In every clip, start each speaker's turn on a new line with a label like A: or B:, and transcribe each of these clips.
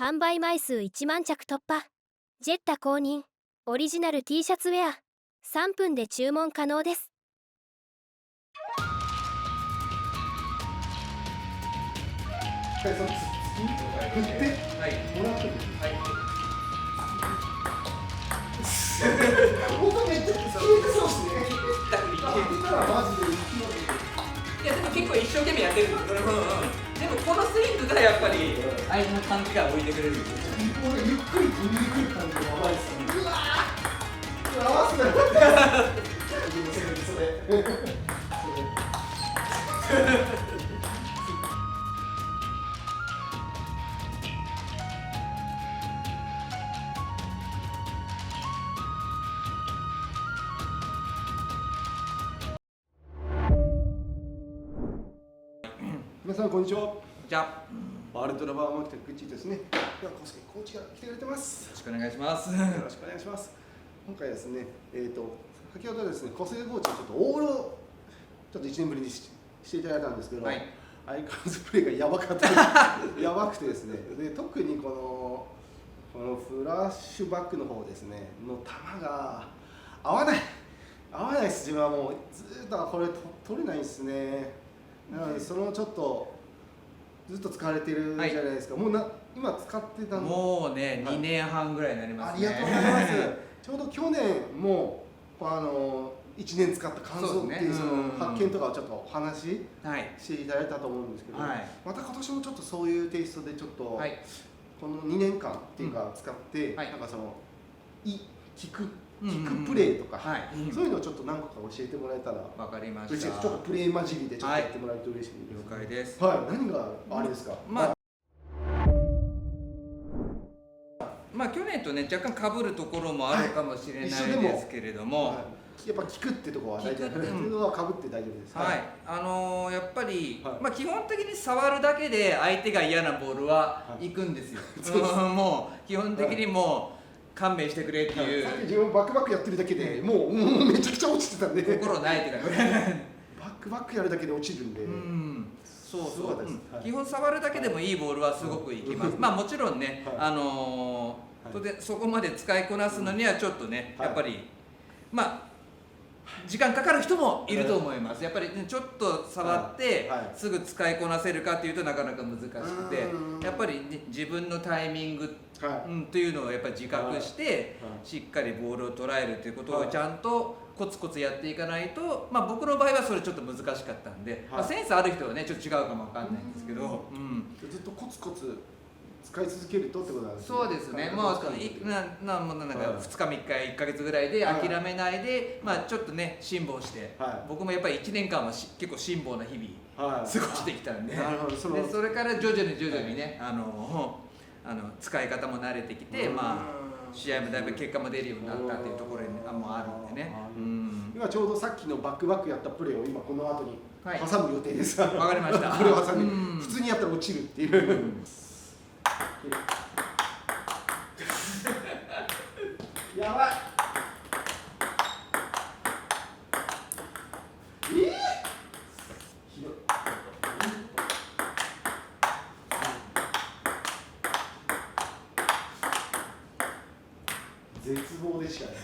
A: 販売枚数1万着突破。ジェッタ公認オリジナル T シャツウェア、3分で注文可能です。
B: その振ってもらっても音めっちゃ消えてそうですね。たらマジで
C: いやでも結構一生懸命やってるんです。でもこのスイングがやっぱり相手の勘違いを置いてくれるんですよ。
B: ゆっくり飛んでくる感じがやばいですね。うわー合わせない皆さんこんにちは。
C: じゃあ
B: ワールドラバーマーケットグッチですね。ではコーチが来てくれてます。
C: よろしくお願いします。
B: よろしくお願いします。今回ですね、先ほどですね、小菅コーチちょっとオールをちょっと1年ぶりにしていただいたんですけど、はい、相変わらずプレーがやばかったやばくてですね、で特にこのフラッシュバックの方ですねの球が合わないです。自分はもうずっとこれ取れないですね。なのでそのちょっとずっと使われてるじゃないですか。はい、もう今使ってたの
C: もうね、2年半ぐらいになりますね。
B: ありがとうございます。ちょうど去年も1年使った感想っていうその発見とかをちょっとお話ししていただいたと思うんですけど、はい、また今年もちょっとそういうテイストでちょっと、はい、この2年間っていうか使って、はい、なんかその聞くプレーとか、はい、そういうのをちょっと何個か教えてもらえたら
C: わかりました。
B: ちょっとプレー混じりでちょっとやってもらえると嬉しいです。
C: 了解です。
B: はい、何があれですか。
C: まあ去年とね若干被るところもあるかもしれないですけれども、
B: やっぱ聞くってところは大事なのは被って大丈夫です。
C: はい、やっぱり、まあ基本的に触るだけで相手が嫌なボールは行くんですよ。もう基本的にもう勘弁してくれっていう。
B: さっき自分バックやってるだけでもうめちゃくちゃ落ちてたんで。
C: 心ないってか。
B: バックやるだけで落ちるんで。
C: そう基本触るだけでもいいボールはすごくいきます。まあもちろんね、当然そこまで使いこなすのにはちょっとね、やっぱりまあ時間かかる人もいると思います。やっぱり、ね、ちょっと触ってすぐ使いこなせるかっていうとなかなか難しくて、やっぱり、ね、自分のタイミング、というのをやっぱり自覚してしっかりボールを捉えるということをちゃんとコツコツやっていかないと、まあ、僕の場合はそれちょっと難しかったんで、まあ、センスある人はねちょっと違うかもわかんないんですけど、
B: ずっとコツコツ使い続けるとってことなんですね。
C: そうですね。もう2日3日1ヶ月ぐらいで諦めないで、まあちょっとね辛抱して、僕もやっぱり1年間は結構辛抱な日々過ごしてきたんで、それから徐々にね使い方も慣れてきて、まあ試合もだいぶ結果も出るようになったっていうところもあるんでね。
B: 今ちょうどさっきのバックやったプレーを今この後に挟む予定です。
C: わかりました。
B: これを挟む。普通にやったら落ちるっていう。やばい。ひどい。絶望でしかない。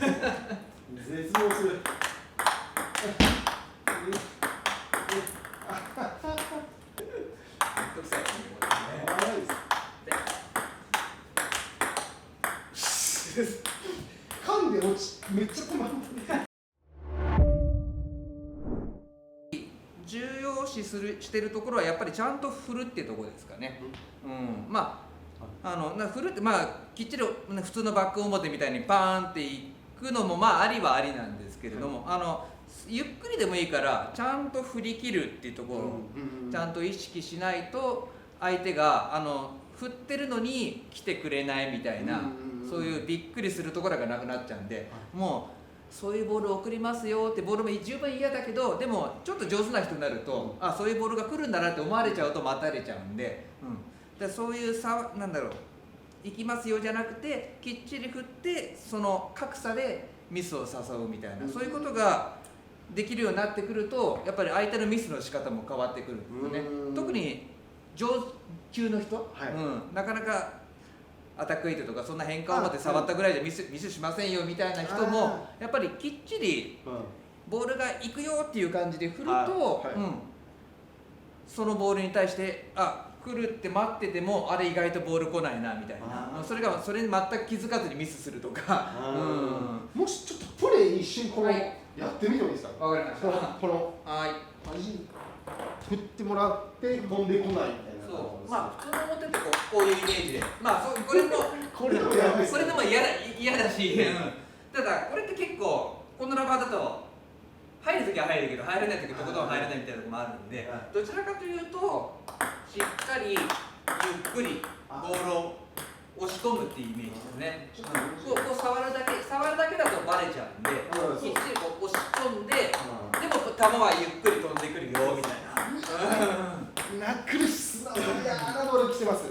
B: 絶望する。噛んでめっちゃ困る。
C: 重要視してるところはやっぱりちゃんと振るっていうところですかね。まあ振るってまあきっちり普通のバック表みたいにパーンっていくのもまあありはありなんですけれども、ゆっくりでもいいからちゃんと振り切るっていうところをちゃんと意識しないと相手が振ってるのに来てくれないみたいな、そういうびっくりするところがなくなっちゃうんで、もうそういうボールを送りますよってボールも十分嫌だけど、でもちょっと上手な人になると、あそういうボールが来るんだなって思われちゃうと待たれちゃうんで、そういうなんだろう、行きますよじゃなくてきっちり振ってその格差でミスを誘うみたいな、そういうことができるようになってくるとやっぱり相手のミスの仕方も変わってくるんですよね。特に上級の人、なかなかアタックエイトとかそんな変化を持って触ったぐらいじゃミスしませんよみたいな人もやっぱりきっちりボールが行くよっていう感じで振ると、そのボールに対して来るって待っててもあれ意外とボール来ないなみたいな、それに全く気づかずにミスするとか、
B: もしちょっとプレー一瞬この、やってみてもいいですか。
C: わかりました。
B: この振ってもらって飛んでこないみたいな。
C: そうまあ普通の表ってこういうイメージで、これでも嫌だし、ただこれって結構このラバーだと入るときは入るけど入らないときはとことん入らないみたいなところもあるんで、どちらかというとしっかりゆっくりボールを押し込むっていうイメージですね。こう触るだけだとバレちゃうんで、きっちりこう押し込んで、でも球はゆっくり飛んでくるよみたいな。
B: ナックルスなボール来てます。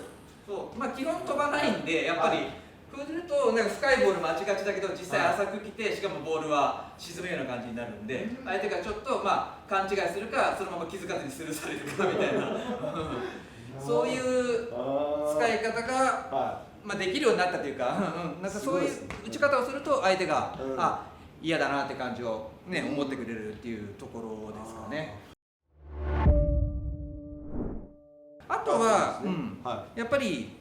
C: そう基本飛ばないんで、やっぱり振るとなんか深いボール待ちがちだけど実際浅く来て、しかもボールは沈むような感じになるんで、相手がちょっと勘違いするかそのまま気づかずにスルーされるかみたいなそういう使い方ができるようになったというか、なんかそういう打ち方をすると相手が嫌だなって感じをね思ってくれるっていうところですかね。あとはやっぱり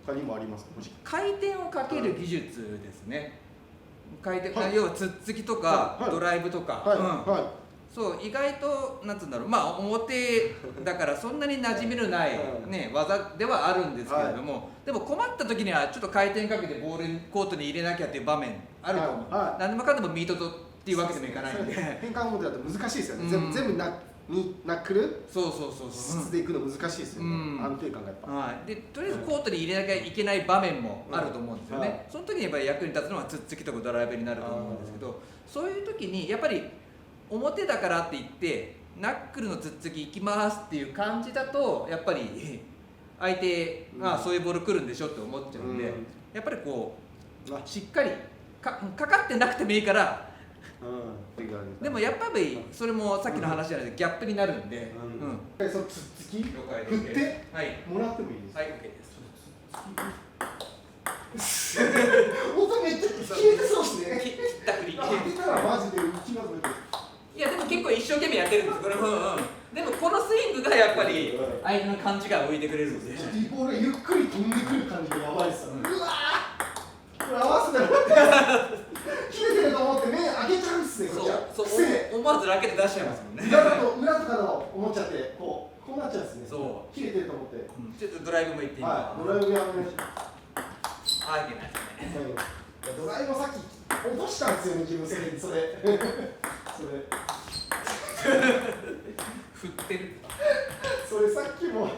B: 他にもありますか。
C: 回転をかける技術ですね。要はつっつきとかドライブとか、そう意外となんつうんだろう、表だからそんなに馴染みのない技ではあるんですけれども、でも困った時にはちょっと回転かけてボールコートに入れなきゃっていう場面あると思う。何でもかんでもミートっていうわけでもいかないんで、
B: 変換表だと難しいですよね。全部ナックル質でいくの難しいですよね。安定感がやっぱ。
C: でとりあえずコートに入れなきゃいけない場面もあると思うんですよね。その時にやっぱり役に立つのはつっつきとかドライブになると思うんですけど、そういう時にやっぱり表だからって言ってナックルのつっつき行きますっていう感じだとやっぱり相手がそういうボール来るんでしょって思っちゃうんで、やっぱりこうしっかりかかってなくてもいいから。でもやっぱりそれもさっきの話じゃないでギャップになるんで、
B: そのつっつき振ってもらってもいいですか。
C: はい、OK です。
B: 音めっちゃ消えてそうですね。
C: 切った振り。
B: 当てたらマジで浮きますね。
C: いやでも結構一生懸命やってるんですこれも。でもこのスイングがやっぱり相手の勘違いを置いてくれるんで。
B: ボールがゆっくり飛んでくる感じがやばいっすよね。うわー。これ合わせたら切れてると思って目開けちゃうんですね。
C: そう思わずラケット出しちゃいますもんね。
B: 裏とかの思っちゃってこうなっちゃうんですね。
C: そう
B: 切れてると思って。
C: ちょっとドライブもいっていいですか。
B: ドライブやめましょう。
C: いけないですね。
B: ドライブをさっき落としたんですよね、自分それ
C: 振ってる。
B: それさっきもス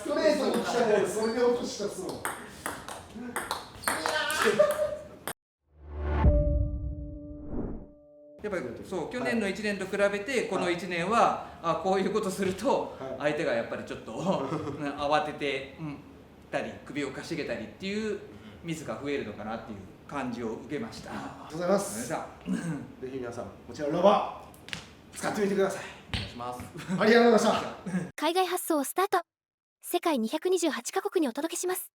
B: トレートに来たボールそれで落としたっすもん。
C: やっぱりそう去年の1年と比べてこの1年はこういうことすると相手がやっぱりちょっと慌ててたり首をかしげたりっていうミスが増えるのかなっていう感じを受けました。
B: ありがとうございます。ぜひ皆さんこちらラバー使ってみてください。
C: お願いします。
B: ありがとうございました。
A: 海外発送をスタート。世界228カ国にお届けします。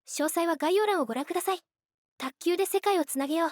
A: 詳細は概要欄をご覧ください。卓球で世界をつなげよう。